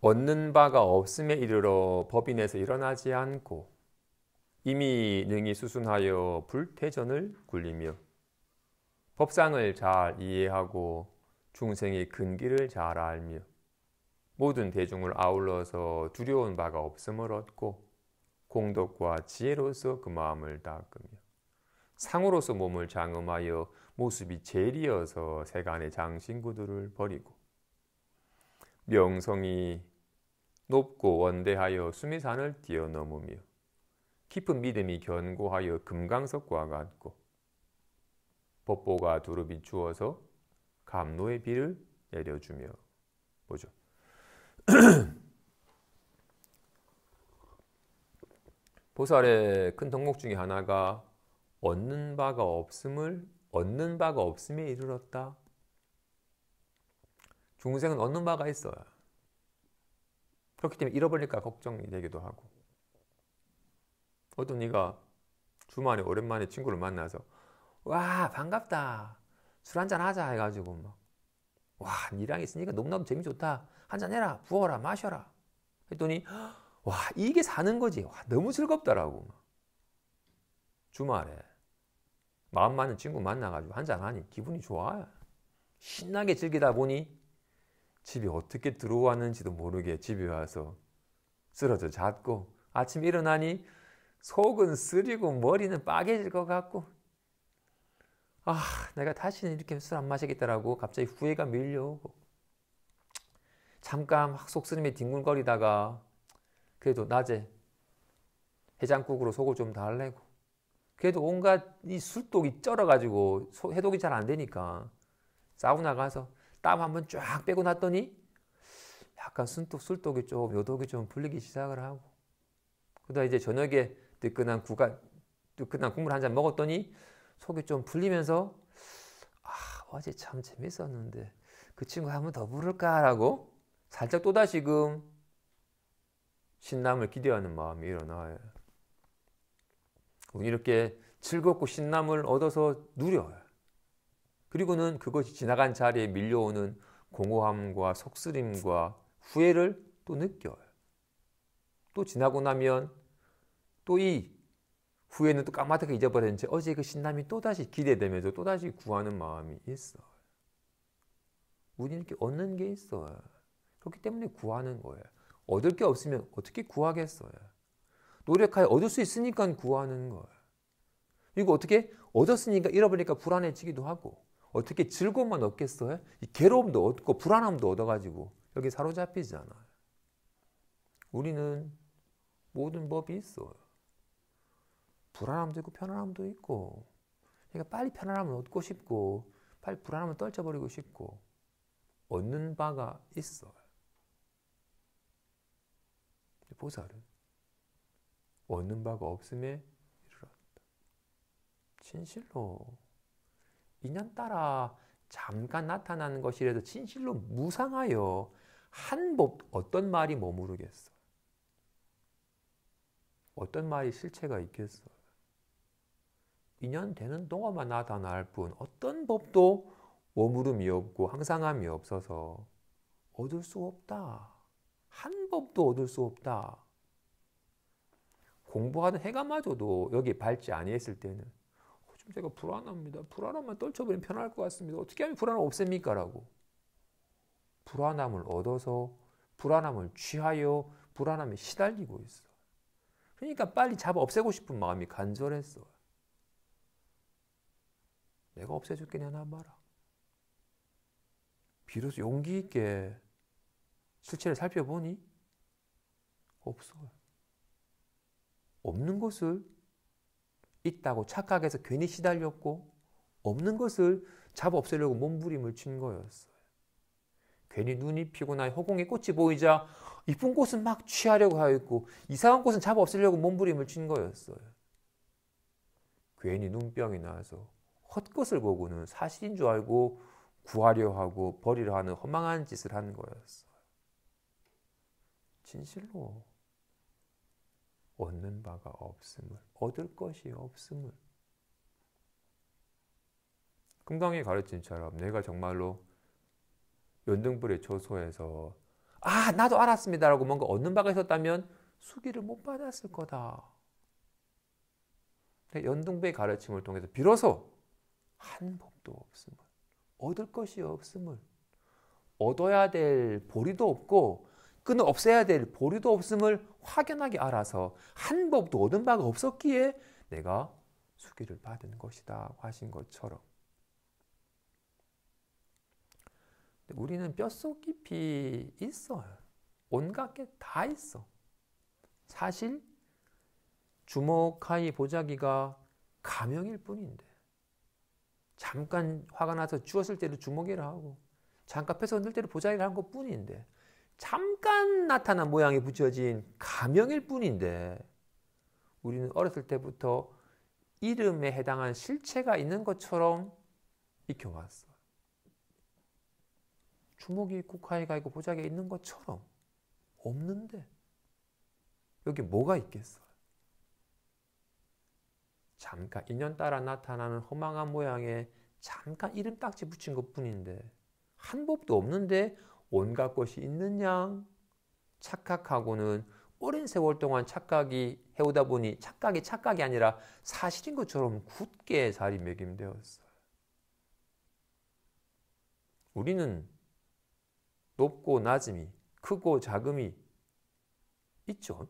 얻는 바가 없음에 이르러 법인에서 일어나지 않고 이미 능히 수순하여 불태전을 굴리며 법상을 잘 이해하고 중생의 근기를 잘 알며 모든 대중을 아울러서 두려운 바가 없음을 얻고 공덕과 지혜로서 그 마음을 닦으며 상으로서 몸을 장엄하여 모습이 제리어서 세간의 장신구들을 버리고 명성이 높고 원대하여 수미산을 뛰어넘으며 깊은 믿음이 견고하여 금강석과 같고 법보가 두루 비추어서 감로의 비를 내려주며 보죠. 보살의 큰 덕목 중에 하나가 얻는 바가 없음에 이르렀다. 중생은 얻는 바가 있어요. 그렇기 때문에 잃어버릴까 걱정이 되기도 하고, 어떤 이가 주말에 오랜만에 친구를 만나서 와 반갑다 술 한잔 하자 해가지고 막 와 니랑 있으니까 너무나도 재미 좋다 한잔 해라 부어라 마셔라 했더니 와 이게 사는 거지. 와 너무 즐겁더라고. 주말에 마음 맞는 친구 만나가지고 한잔 하니 기분이 좋아요. 신나게 즐기다 보니 집에 어떻게 들어왔는지도 모르게 집에 와서 쓰러져 잤고 아침에 일어나니 속은 쓰리고 머리는 빠개질 것 같고 내가 다시는 이렇게 술 안 마시겠다라고 갑자기 후회가 밀려오고 잠깐 막 속쓰림에 뒹굴거리다가 그래도 낮에 해장국으로 속을 좀 달래고 그래도 온갖 이 술독이 쩔어가지고 해독이 잘 안 되니까 사우나 가서 땀 한번 쫙 빼고 났더니 약간 술독이 좀 요독이 좀 풀리기 시작을 하고 그러다 이제 저녁에 뜨끈한 국물 한 잔 먹었더니 속이 좀 풀리면서 어제 참 재밌었는데 그 친구 한 번 더 부를까라고 살짝 또다시금 신남을 기대하는 마음이 일어나요. 이렇게 즐겁고 신남을 얻어서 누려요. 그리고는 그것이 지나간 자리에 밀려오는 공허함과 속쓰림과 후회를 또 느껴요. 또 지나고 나면 또 이 후회는 또 까마득하게 잊어버린 채 어제 그 신남이 또다시 기대되면서 또다시 구하는 마음이 있어요. 우리는 이렇게 얻는 게 있어요. 그렇기 때문에 구하는 거예요. 얻을 게 없으면 어떻게 구하겠어요. 노력하여 얻을 수 있으니까 구하는 거예요. 그리고 어떻게 얻었으니까 잃어버리니까 불안해지기도 하고 어떻게 즐거움만 얻겠어요? 이 괴로움도 얻고 불안함도 얻어가지고 여기 사로잡히잖아요. 우리는 모든 법이 있어요. 불안함도 있고 편안함도 있고 그러니까 빨리 편안함을 얻고 싶고 빨리 불안함을 떨쳐버리고 싶고 얻는 바가 있어요. 보살은 얻는 바가 없음에 이르렀다. 진실로 인연 따라 잠깐 나타나는 것이라도 진실로 무상하여 한 법 어떤 말이 머무르겠어? 어떤 말이 실체가 있겠어? 인연 되는 동안만 나타날 뿐 어떤 법도 머무름이 없고 항상함이 없어서 얻을 수 없다. 한 법도 얻을 수 없다. 공부하던 해가마저도 여기 밟지 아니했을 때는 좀 제가 불안합니다. 불안함만 떨쳐버리면 편할 것 같습니다. 어떻게 하면 불안을 없앱니까? 라고 불안함을 얻어서 불안함을 취하여 불안함에 시달리고 있어. 그러니까 빨리 잡아 없애고 싶은 마음이 간절했어. 내가 없애줄게 내놔 봐라. 비로소 용기 있게 실체를 살펴보니 없어요. 없는 것을 있다고 착각해서 괜히 시달렸고 없는 것을 잡아 없애려고 몸부림을 친 거였어요. 괜히 눈이 피곤하여 허공에 꽃이 보이자 이쁜 꽃은 막 취하려고 하였고 이상한 꽃은 잡아 없애려고 몸부림을 친 거였어요. 괜히 눈병이 나서 헛것을 보고는 사실인 줄 알고 구하려 하고 버리려 하는 허망한 짓을 한 거였어요. 진실로 얻는 바가 없음을, 얻을 것이 없음을. 금강의 가르침처럼 내가 정말로 연등불에 초소해서 아, 나도 알았습니다라고 뭔가 얻는 바가 있었다면 수기를 못 받았을 거다. 연등배의 가르침을 통해서 비로소 한 법도 없음을, 얻을 것이 없음을, 얻어야 될 보리도 없고 끊어 없애야 될 보리도 없음을 확연하게 알아서 한 법도 얻은 바가 없었기에 내가 수기를 받은 것이다 하신 것처럼, 우리는 뼛속 깊이 있어요. 온갖 게 다 있어. 사실 주먹하이 보자기가 가명일 뿐인데, 잠깐 화가 나서 쥐었을 때도 주먹이라 하고 잠깐 펴서 흔들 때도 보자기를 한 것 뿐인데, 잠깐 나타난 모양이 붙여진 가명일 뿐인데, 우리는 어렸을 때부터 이름에 해당한 실체가 있는 것처럼 익혀왔어. 주먹이 있고 칼이 있고 보자기가 있는 것처럼 없는데 여기 뭐가 있겠어? 잠깐 인연 따라 나타나는 허망한 모양에 잠깐 이름 딱지 붙인 것 뿐인데, 한 법도 없는데 온갖 것이 있는 양 착각하고는 오랜 세월 동안 착각이 해오다 보니 착각이 아니라 사실인 것처럼 굳게 자리매김되었어요. 우리는 높고 낮음이, 크고 작음이 있죠.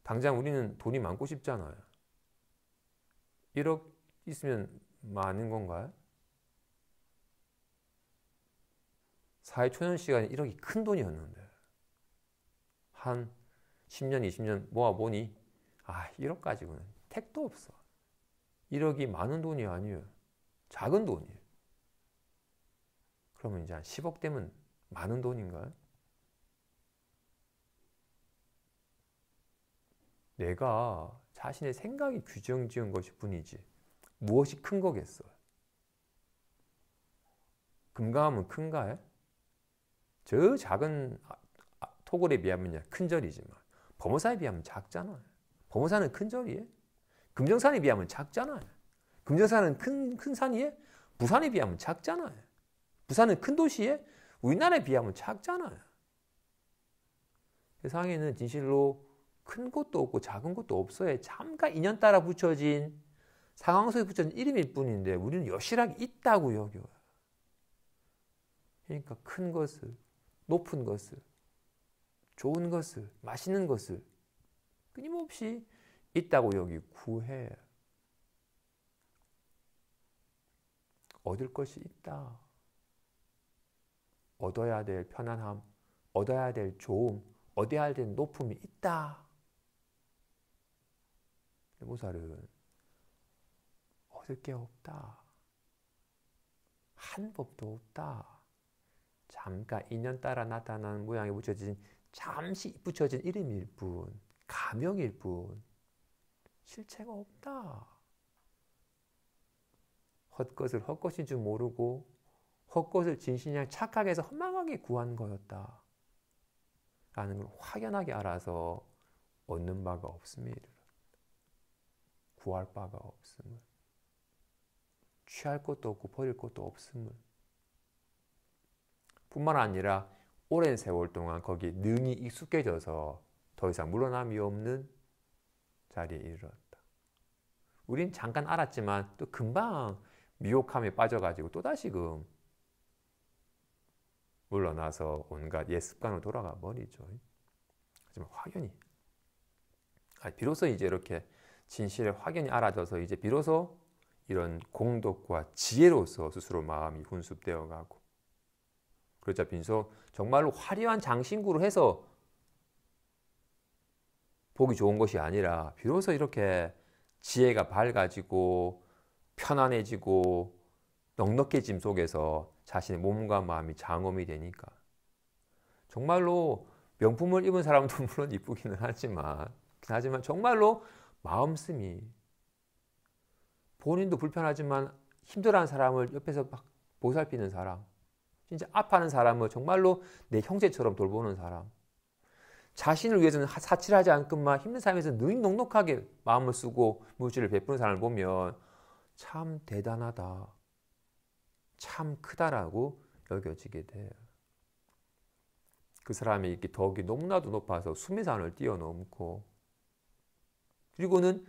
당장 우리는 돈이 많고 싶잖아요. 1억 있으면 많은 건가요? 사회초년 시간에 1억이 큰 돈이었는데 한 10년, 20년 모아보니 1억 가지고는 택도 없어. 1억이 많은 돈이 아니에요. 작은 돈이에요. 그러면 이제 한 10억 되면 많은 돈인가요? 내가 자신의 생각이 규정 지은 것일 뿐이지 무엇이 큰 거겠어요? 금강암은 큰가요? 저 작은 토굴에 비하면 큰 절이지만 범어산에 비하면 작잖아요. 범어산은 큰 절이에요. 금정산에 비하면 작잖아요. 금정산은 큰 산이에요. 부산에 비하면 작잖아요. 부산은 큰 도시에 우리나라에 비하면 작잖아요. 세상에는 진실로 큰 것도 없고 작은 것도 없어요. 잠깐 인연 따라 붙여진 상황 속에 붙여진 이름일 뿐인데 우리는 여실하게 있다고 여겨요. 그러니까 큰 것을, 높은 것을, 좋은 것을, 맛있는 것을 끊임없이 있다고 여기 구해요. 얻을 것이 있다. 얻어야 될 편안함, 얻어야 될 좋음, 얻어야 될 높음이 있다. 보살은 얻을 게 없다. 한 법도 없다. 잠깐 인연 따라 나타나는 모양에 붙여진, 잠시 붙여진 이름일 뿐, 가명일 뿐, 실체가 없다. 헛것을 헛것인 줄 모르고 헛것을 진실냥 착각해서 허망하게 구한 거였다. 라는 걸 확연하게 알아서 얻는 바가 없음을, 구할 바가 없음을, 취할 것도 없고 버릴 것도 없음을, 뿐만 아니라 오랜 세월 동안 거기에 능히 익숙해져서 더 이상 물러남이 없는 자리에 이르렀다. 우린 잠깐 알았지만 또 금방 미혹함에 빠져가지고 또다시금 물러나서 온갖 옛 습관으로 돌아가 버리죠. 하지만 확연히, 비로소 이제 이렇게 진실을 확연히 알아져서 이제 비로소 이런 공덕과 지혜로서 스스로 마음이 훈습되어 가고, 그러자 비로소 정말로 화려한 장신구를 해서 보기 좋은 것이 아니라 비로소 이렇게 지혜가 밝아지고 편안해지고 넉넉해짐 속에서 자신의 몸과 마음이 장엄이 되니까, 정말로 명품을 입은 사람도 물론 이쁘기는 하지만 정말로 마음씀이, 본인도 불편하지만 힘들어하는 사람을 옆에서 막 보살피는 사람, 진짜 아파하는 사람을 정말로 내 형제처럼 돌보는 사람, 자신을 위해서는 사치하지 않건만 힘든 삶에서 늘 넉넉하게 마음을 쓰고 물질을 베푸는 사람을 보면 참 대단하다, 참 크다라고 여겨지게 돼요. 그 사람이 이렇게 덕이 너무나도 높아서 수의 산을 뛰어넘고, 그리고는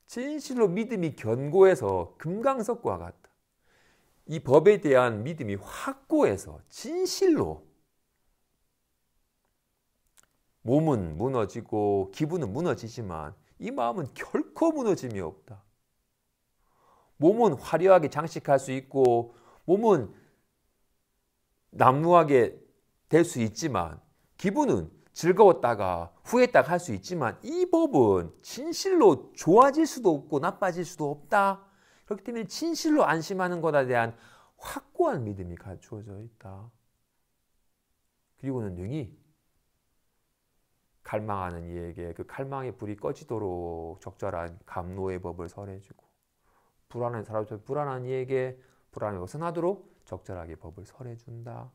진실로 믿음이 견고해서 금강석과 같다. 이 법에 대한 믿음이 확고해서 진실로 몸은 무너지고 기분은 무너지지만 이 마음은 결코 무너짐이 없다. 몸은 화려하게 장식할 수 있고 몸은 남루하게 될 수 있지만 기분은 즐거웠다가 후회했다가 할 수 있지만 이 법은 진실로 좋아질 수도 없고 나빠질 수도 없다. 그렇기 때문에 진실로 안심하는 것에 대한 확고한 믿음이 갖추어져 있다. 그리고는 능히 갈망하는 이에게 그 갈망의 불이 꺼지도록 적절한 감노의 법을 설해주고, 불안한 이에게 불안이 벗어나도록 적절하게 법을 설해준다.